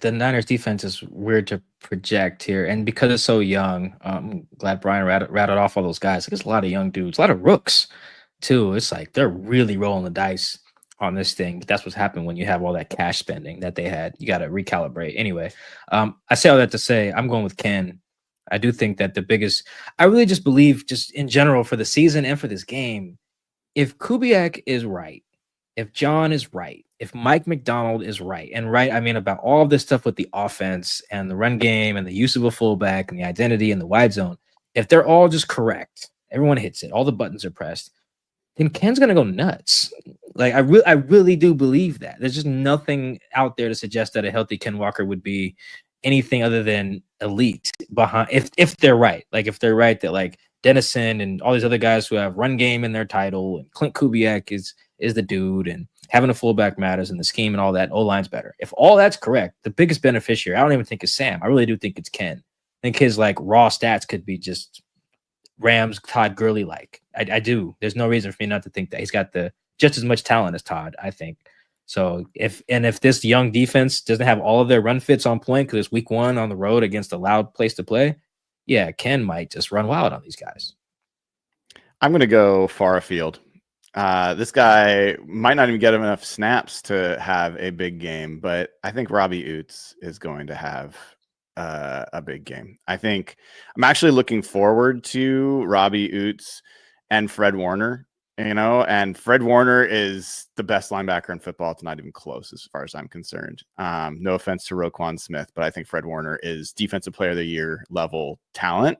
the Niners defense is weird to project here, and because it's so young, I'm glad Brian rattled off all those guys. Like, there's a lot of young dudes, a lot of rooks too. It's like they're really rolling the dice on this thing. That's what's happened when you have all that cash spending that they had. You got to recalibrate. Anyway, I say all that to say I'm going with Ken. I do think that the biggest, I really just believe, just in general for the season and for this game, if Kubiak is right, if John is right, if Mike McDonald is right, and right, I mean about all of this stuff with the offense and the run game and the use of a fullback and the identity and the wide zone, if they're all just correct, everyone hits it, all the buttons are pressed, then Ken's gonna go nuts. Like I really do believe that. There's just nothing out there to suggest that a healthy Ken Walker would be anything other than elite behind if they're right. Like if they're right that like Dennison and all these other guys who have run game in their title and Clint Kubiak is the dude and having a fullback matters and the scheme and all that, O-line's better. If all that's correct, the biggest beneficiary, I don't even think it's Sam. I really do think it's Ken. I think his like raw stats could be just Rams Todd Gurley like. I do. There's no reason for me not to think that. He's got the just as much talent as Todd, I think. So if this young defense doesn't have all of their run fits on point because it's week 1 on the road against a loud place to play, yeah, Ken might just run wild on these guys. I'm going to go far afield. This guy might not even get him enough snaps to have a big game, but I think Robbie Oots is going to have a big game. I think I'm actually looking forward to Robbie Oots and Fred Warner, and Fred Warner is the best linebacker in football. It's not even close as far as I'm concerned. No offense to Roquan Smith, but I think Fred Warner is defensive player of the year level talent.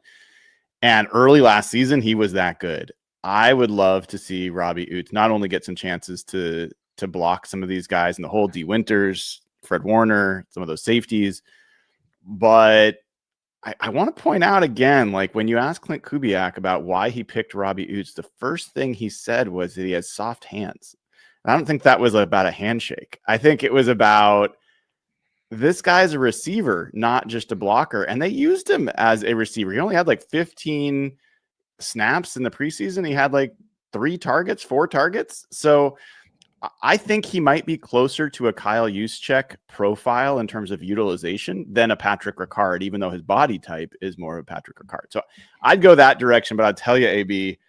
And early last season, he was that good. I would love to see Robbie Oots not only get some chances to block some of these guys in the hole, D. Winters, Fred Warner, some of those safeties, but I want to point out again, like when you ask Clint Kubiak about why he picked Robbie Oots, the first thing he said was that he has soft hands. I don't think that was about a handshake. I think it was about this guy's a receiver, not just a blocker. And they used him as a receiver. He only had like 15 snaps in the preseason. He had like 4 targets. So I think he might be closer to a Kyle Juszczyk profile in terms of utilization than a Patrick Ricard, even though his body type is more of a Patrick Ricard. So I'd go that direction, but I'll tell you, AB,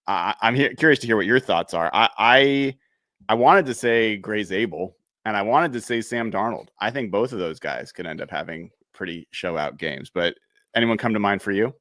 I'm curious to hear what your thoughts are. I wanted to say Gray Zabel, and I wanted to say Sam Darnold. I think both of those guys could end up having pretty show out games, but anyone come to mind for you?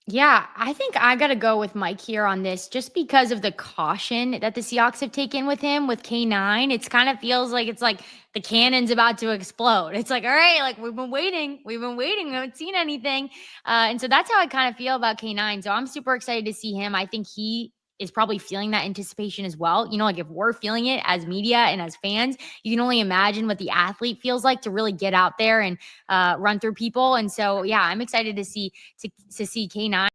Yeah, I think I got to go with Mike here on this just because of the caution that the Seahawks have taken with him with K9. It's kind of feels like it's like the cannon's about to explode. It's like, all right, like we've been waiting. We haven't seen anything. And so that's how I kind of feel about K9. So I'm super excited to see him. I think he is probably feeling that anticipation as well. Like if we're feeling it as media and as fans, you can only imagine what the athlete feels like to really get out there and run through people. And so, yeah, I'm excited to see K9